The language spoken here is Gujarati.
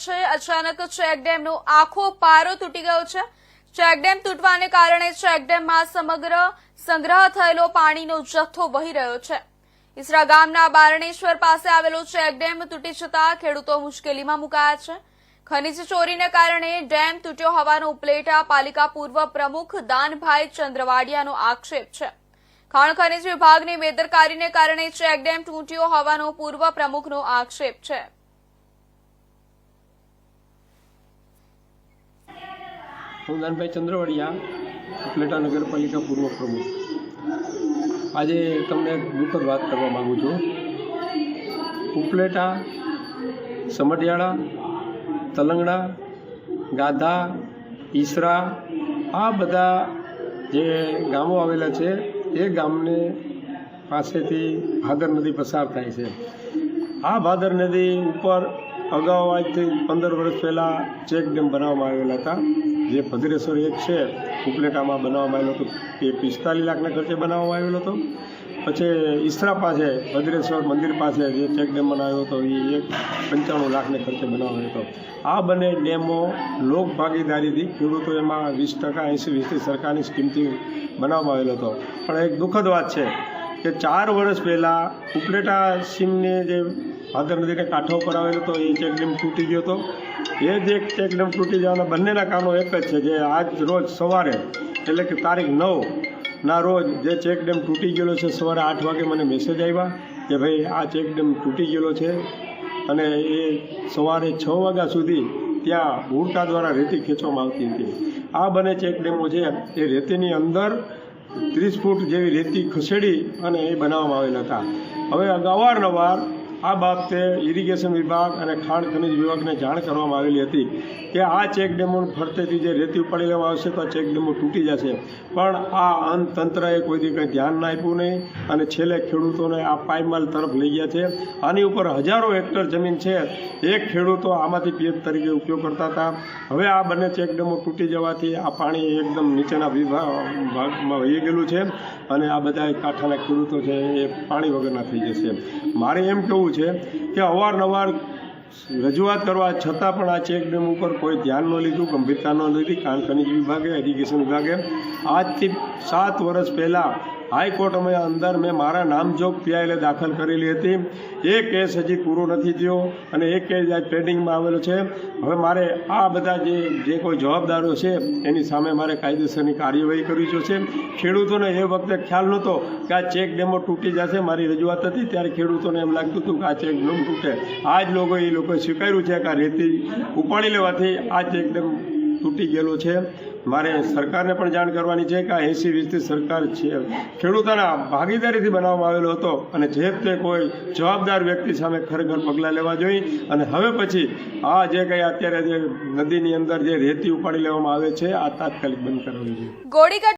છે। અચાનક ચેકડેમનો આખો પારો તૂટી ગયો છે। ચેકડેમ તૂટવાને કારણે ચેકડેમમાં સમગ્ર સંગ્રહ થયેલો પાણીનો જથ્થો વહી રહ્યો છે। ઈસરા ગામના બારણેશ્વર પાસે આવેલો ચેકડેમ તૂટી જતા ખેડૂતો મુશ્કેલીમાં મુકાયા છે। ખનીજ ચોરીને કારણે ડેમ તૂટ્યો હોવાનો ઉપલેટા પાલિકા પૂર્વ પ્રમુખ દાનભાઈ ચંદ્રવાડિયાનો આક્ષેપ છે। ખાણ ખનીજ વિભાગની બેદરકારીને કારણે ચેકડેમ તૂટ્યો હોવાનો પૂર્વ પ્રમુખનો આક્ષેપ છે। હું દાનભાઈ ચંદ્રવાડિયા, ઉપલેટા નગરપાલિકા પૂર્વ પ્રમુખ। આજે તમને એક દુઃખદ વાત કરવા માગું છું। ઉપલેટા, સમઢિયાળા, તલંગણા, ગાધા, ઈસરા આ બધા જે ગામો આવેલા છે એ ગામને પાસેથી ભાદર નદી પસાર થાય છે। આ ભાદર નદી ઉપર અગાઉ આજથી 15 વર્ષ પહેલાં ચેકડેમ બનાવવામાં આવેલા હતા। જે ભદ્રેશ્વર એક છે ઉપલેટામાં બનાવવામાં આવેલો હતો એ 45 લાખના ખર્ચે બનાવવામાં આવેલો હતો। પછી ઈસરા પાસે ભદ્રેશ્વર મંદિર પાસે જે ચેકડેમ બનાવ્યો હતો એ 95 લાખને ખર્ચે બનાવ્યો હતો। આ બંને ડેમો લોક ભાગીદારીથી ખેડૂતો એમાં 20%, 80-20 સરકારની સ્કીમથી બનાવવામાં આવેલો હતો। પણ એક દુઃખદ વાત છે કે 4 વર્ષ પહેલાં ઉપલેટા સીમને જે ભાદર નદીને કાંઠો પર આવેલો હતો એ ચેકડેમ તૂટી ગયો હતો। એ જે ચેકડેમ તૂટી જવાના બંનેના કારણો એક જ છે જે આજ રોજ સવારે એટલે કે તારીખ 9ના રોજ જે ચેકડેમ તૂટી ગયેલો છે સવારે 8 વાગે મને મેસેજ આવ્યા કે ભાઈ આ ચેકડેમ તૂટી ગયેલો છે અને એ સવારે 6 વાગ્યા સુધી ત્યાં હુડકા દ્વારા રેતી ખેંચવામાં આવતી હતી। આ બંને ચેકડેમો છે એ રેતીની અંદર 30 ફૂટ જેવી રેતી ખસેડી અને એ બનાવવામાં આવેલા હતા। હવે અવારનવાર આ બાબતે ઇરિગેશન વિભાગ અને ખાણ ખનિજ વિભાગને જાણ કરવામાં આવેલી હતી કે આ ચેકડેમો ફરતેથી જે રેતી ઉપાડી લેવામાં આવશે તો આ ચેકડેમો તૂટી જશે। પણ આ તંત્રએ કોઈ દી કંઈ ધ્યાન ના આપ્યું નહીં અને છેલ્લે ખેડૂતોને આ પાયમાલ તરફ લઈ ગયા છે। આની ઉપર હજારો હેક્ટર જમીન છે એ ખેડૂતો આમાંથી પિયત તરીકે ઉપયોગ કરતા હતા। હવે આ બંને ચેકડેમો તૂટી જવાથી આ પાણી એકદમ નીચેના ભાગમાં વહી ગયેલું છે અને આ બધા કાંઠાના ખેડૂતો છે એ પાણી વગરના થઈ જશે। મારે એમ કહેવું છે કે અવારનવાર રજૂઆત કરવા છતાં પણ આ ચેકડેમ ઉપર કોઈ ધ્યાન ન લીધું, ગંભીરતા ન લીધી। ખાણ ખનિજ વિભાગે, ઇરિગેશન વિભાગે આજથી 7 વર્ષ પહેલાં હાઈકોર્ટમાં અંદર મેં મારા નામજોગ પીઆઈએલે દાખલ કરેલી હતી। એ કેસ હજી પૂરો નથી થયો અને એ કેસ આજ પેન્ડિંગમાં આવેલો છે। હવે મારે આ બધા જે કોઈ જવાબદારો છે એની સામે મારે કાયદેસરની કાર્યવાહી કરવી જોઈશે। ખેડૂતોને એ વખતે ખ્યાલ નહોતો કે આ ચેકડેમો તૂટી જશે। મારી રજૂઆત હતી ત્યારે ખેડૂતોને એમ લાગતું હતું કે આ ચેકડેમ તૂટે। આ જ લોકોએ સ્વીકાર્યું છે કે આ રેતી ઉપાડી લેવાથી આ ચેકડેમ તૂટી ગયેલો છે। મારે સરકારને પણ જાણ કરવાની છે કે આ 80-20 સરકાર છે ખેડૂતોના ભાગીદારીથી બનાવવામાં આવેલો હતો અને જે તે કોઈ જવાબદાર વ્યક્તિ સામે ખરેખર પગલાં લેવા જોઈએ અને હવે પછી આ જે કંઈ અત્યારે જે નદીની અંદર જે રેતી ઉપાડી લેવામાં આવે છે આ તાત્કાલિક બંધ કરવી જોઈએ।